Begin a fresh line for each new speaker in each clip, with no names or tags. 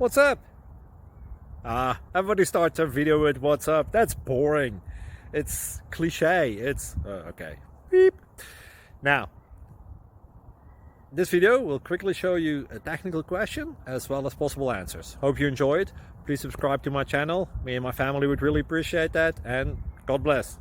What's up? Everybody starts a video with what's up. That's boring. It's cliche. It's okay. Beep. Now, this video will quickly show you a technical question as well as possible answers. Hope you enjoy it. Please subscribe to my channel. Me and my family would really appreciate that, and God bless.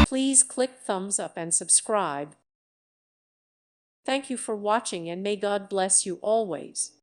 Please click thumbs up and subscribe. Thank you for watching, and may God bless you always.